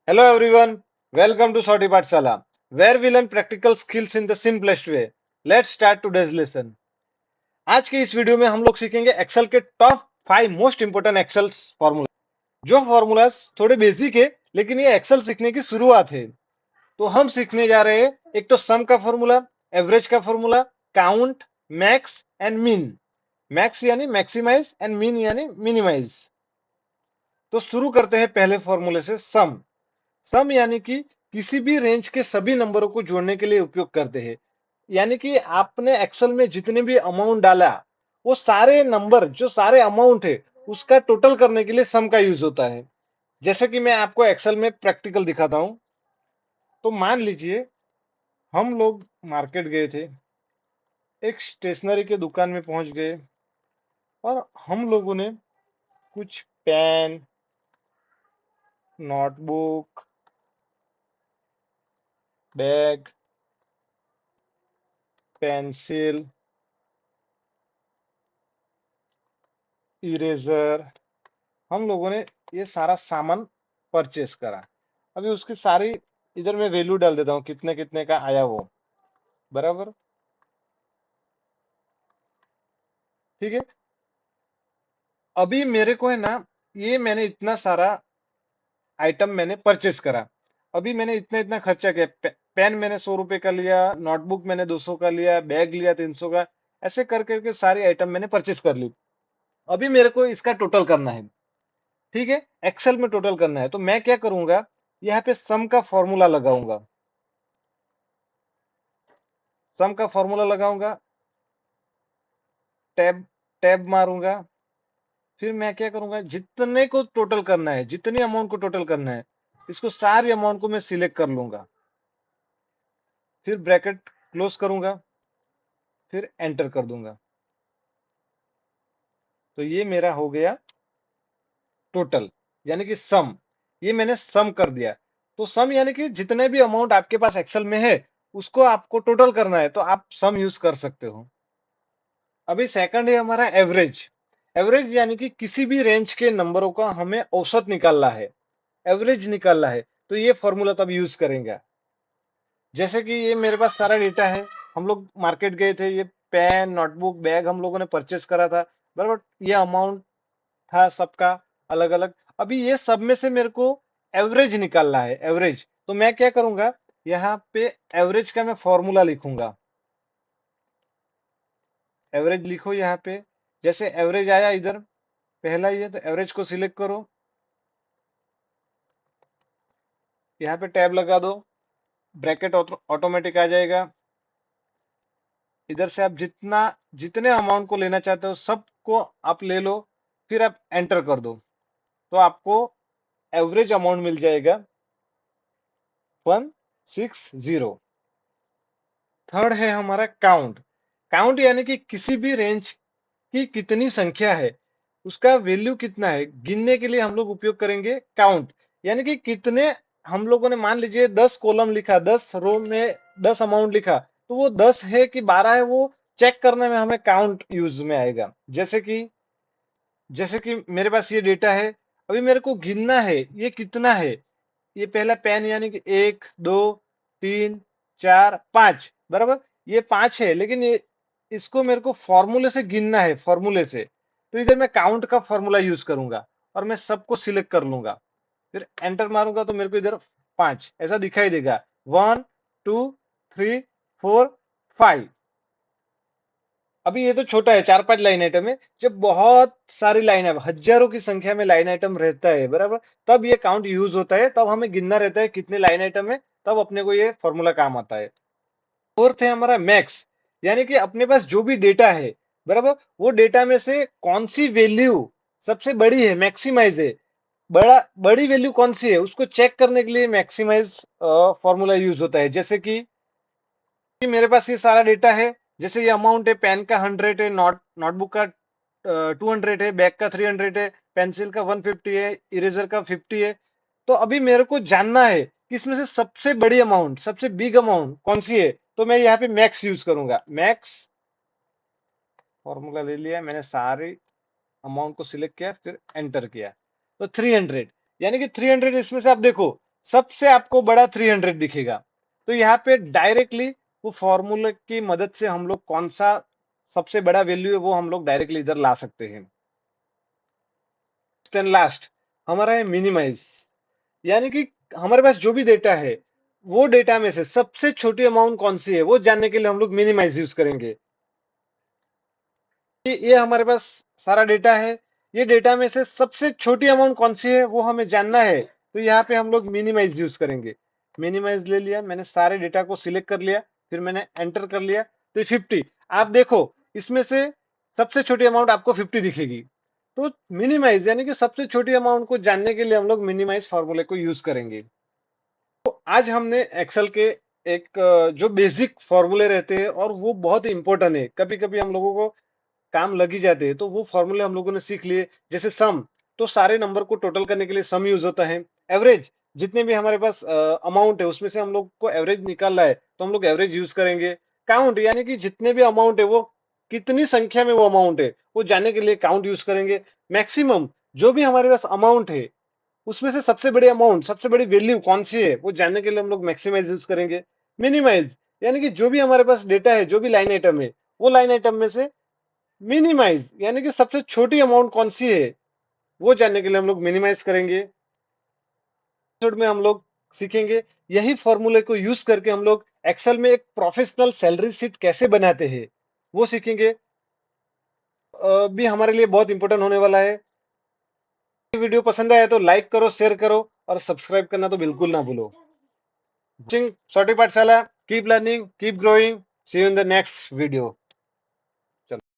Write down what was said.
Hello everyone, welcome to Sorti Pathshala, where we learn practical skills in the simplest way. Let's start today's lesson. आज के इस video में हम लोग सीखेंगे एक्सेल के top 5 most important Excel formula. जो फॉर्मूलाज थोड़े बेसिक है, लेकिन ये एक्सेल सीखने की शुरुआत है। तो हम सीखने जा रहे हैं एक तो सम का फॉर्मूला, एवरेज का formula, count, max and mean. Max यानी मैक्सिमाइज एंड मीन यानी मिनिमाइज। तो शुरू करते हैं पहले फॉर्मूले से, सम। सम यानी कि किसी भी रेंज के सभी नंबरों को जोड़ने के लिए उपयोग करते हैं। यानी कि आपने एक्सेल में जितने भी अमाउंट डाला, वो सारे नंबर जो सारे अमाउंट है उसका टोटल करने के लिए सम का यूज होता है। जैसे कि मैं आपको एक्सेल में प्रैक्टिकल दिखाता हूं। तो मान लीजिए हम लोग मार्केट गए थे, एक स्टेशनरी के दुकान में पहुंच गए और हम लोगों ने कुछ pen, notebook, bag, pencil, eraser, हम लोगों ने ये सारा सामान परचेस करा। अभी उसकी सारी इधर मैं वैल्यू डाल देता हूँ, कितने कितने का आया वो। बराबर, ठीक है। अभी मेरे को है ना, ये मैंने इतना सारा आइटम मैंने परचेस करा। अभी मैंने इतना इतना खर्चा किया। पेन मैंने 100 रुपए का लिया, नोटबुक मैंने 200 का लिया, बैग लिया 300 का। ऐसे कर करके सारी आइटम मैंने परचेस कर ली। अभी मेरे को इसका टोटल करना है। ठीक है, एक्सेल में टोटल करना है। तो मैं क्या करूंगा, यहाँ पे सम का फॉर्मूला लगाऊंगा। सम का फॉर्मूला लगाऊंगा, टैब टैब मारूंगा। फिर मैं क्या करूंगा, जितने को टोटल करना है, जितनी अमाउंट को टोटल करना है, इसको सारी अमाउंट को मैं सिलेक्ट कर लूंगा। फिर ब्रैकेट क्लोज करूंगा, फिर एंटर कर दूंगा। तो ये मेरा हो गया टोटल, यानी कि सम। ये मैंने सम कर दिया। तो सम यानी कि जितने भी अमाउंट आपके पास एक्सेल में है, उसको आपको टोटल करना है, तो आप सम यूज कर सकते हो। अभी सेकंड है हमारा एवरेज। एवरेज यानी कि किसी भी रेंज के नंबरों का हमें औसत निकालना है, एवरेज निकालना है। तो ये फॉर्मूला तब यूज करेंगे। जैसे कि ये मेरे पास सारा डेटा है। हम लोग मार्केट गए थे, ये पेन, नोटबुक, बैग हम लोगों ने परचेस करा था। बराबर, ये अमाउंट था सबका अलग अलग। अभी ये सब में से मेरे को एवरेज निकालना है, एवरेज। तो मैं क्या करूंगा, यहाँ पे एवरेज का मैं फॉर्मूला लिखूंगा। एवरेज लिखो यहाँ पे। जैसे एवरेज आया इधर, पहला ही है तो एवरेज को सिलेक्ट करो, यहाँ पे टैब लगा दो, ब्रैकेट ऑटोमेटिक आ जाएगा। इधर से आप जितना जितने अमाउंट को लेना चाहते हो सबको आप ले लो। फिर आप एंटर कर दो, तो आपको एवरेज अमाउंट मिल जाएगा 160। थर्ड है हमारा काउंट। काउंट यानी कि किसी भी रेंज की कितनी संख्या है, उसका वैल्यू कितना है, गिनने के लिए हम लोग उपयोग करेंगे काउंट। यानी कि कितने, हम लोगों ने मान लीजिए 10 कॉलम लिखा, 10 रो में 10 अमाउंट लिखा, तो वो 10 है कि 12 है, वो चेक करने में हमें काउंट यूज में आएगा। जैसे कि मेरे पास ये डेटा है। अभी मेरे को गिनना है ये कितना है। ये पहला पेन यानी कि 1 2 3 4 5, बराबर। ये 5 है, लेकिन ये इसको मेरे को फॉर्मूले से गिनना है, फॉर्मूले से। तो इधर मैं काउंट का फॉर्मूला यूज करूंगा और मैं सबको सिलेक्ट कर लूंगा। फिर एंटर मारूंगा तो मेरे को इधर 5 ऐसा दिखाई देगा। 1 2 3 4 5। अभी ये तो छोटा है, 4 5 लाइन आइटम है। जब बहुत सारी लाइन है, हजारों की संख्या में लाइन आइटम रहता है, बराबर, तब ये काउंट यूज होता है। तब हमें गिनना रहता है कितने लाइन आइटम है, तब अपने को ये फॉर्मूला काम आता है। फोर्थ है हमारा मैक्स। यानी कि अपने पास जो भी डेटा है, बराबर, वो डेटा में से कौन सी वैल्यू सबसे बड़ी है, मैक्सिमाइज है। बड़ी वैल्यू कौन सी है उसको चेक करने के लिए मैक्सिमाइज फॉर्मूला यूज होता है। जैसे कि मेरे पास ये सारा डेटा है। जैसे ये अमाउंट है, पेन का 100 है, नोटबुक का 200 है, बैग का 300 है, पेंसिल का 150 है, इरेजर का 50 है। तो अभी मेरे को जानना है कि इसमें से सबसे बड़ी अमाउंट, सबसे बिग अमाउंट कौन सी है। तो मैं यहाँ पे मैक्स यूज करूंगा। मैक्स फॉर्मूला ले लिया मैंने, सारे अमाउंट को सिलेक्ट किया, फिर एंटर किया। तो 300, यानी कि 300 इसमें से आप देखो, सबसे आपको बड़ा 300 दिखेगा। तो यहाँ पे डायरेक्टली वो फॉर्मूले की मदद से हम लोग कौन सा सबसे बड़ा वैल्यू है वो हम लोग डायरेक्टली इधर ला सकते हैं। एंड लास्ट हमारा है मिनिमाइज, यानी कि हमारे पास जो भी डेटा है वो डेटा में से सबसे छोटी अमाउंट कौन सी है वो जानने के लिए हम लोग मिनिमाइज यूज करेंगे। ये हमारे पास सारा डेटा है, ये डेटा में से सबसे छोटी अमाउंट कौन सी है वो हमें जानना है, तो यहाँ पे हम लोग मिनिमाइज यूज करेंगे। मिनिमाइज ले लिया मैंने, सारे डेटा को सिलेक्ट कर लिया, फिर मैंने एंटर कर लिया, तो 50। आप देखो इसमें से सबसे छोटी अमाउंट आपको 50 दिखेगी। तो मिनिमाइज यानी कि सबसे छोटी अमाउंट को जानने के लिए हम लोग मिनिमाइज फॉर्मूले को यूज करेंगे। तो आज हमने एक्सेल के एक जो बेसिक फॉर्मूले रहते हैं और वो बहुत ही इंपॉर्टेंट है, कभी कभी हम लोगों को काम लग ही जाते हैं, तो वो फॉर्मूले हम लोगों ने सीख लिए। जैसे सम, तो सारे नंबर को टोटल करने के लिए सम यूज होता है। एवरेज, जितने भी हमारे पास अमाउंट है उसमें से हम लोग को एवरेज निकालना है तो हम लोग एवरेज यूज करेंगे। काउंट, यानी कि जितने भी अमाउंट है वो कितनी संख्या में वो अमाउंट है वो जानने के लिए काउंट यूज करेंगे। मैक्सिमम, जो भी हमारे पास अमाउंट है उसमें से सबसे बड़ी अमाउंट, सबसे बड़ी वैल्यू कौन सी है वो जानने के लिए हम लोग मैक्सिमाइज यूज करेंगे। मिनिमाइज, यानी कि जो भी हमारे पास डेटा है, जो भी लाइन आइटम है, वो लाइन आइटम में से मिनिमाइज यानी कि सबसे छोटी अमाउंट कौन सी है वो जानने के लिए हम लोग मिनिमाइज करेंगे। एपिसोड में हम लोग सीखेंगे यही फॉर्मूले को यूज करके हम लोग एक्सेल में एक प्रोफेशनल सैलरी शीट कैसे बनाते हैं वो सीखेंगे। भी हमारे लिए बहुत इंपॉर्टेंट होने वाला है। वीडियो पसंद आया तो लाइक करो, शेयर करो और सब्सक्राइब करना तो बिल्कुल ना भूलो। सॉटी पाठशाला, keep learning, keep growing, see you in the next video.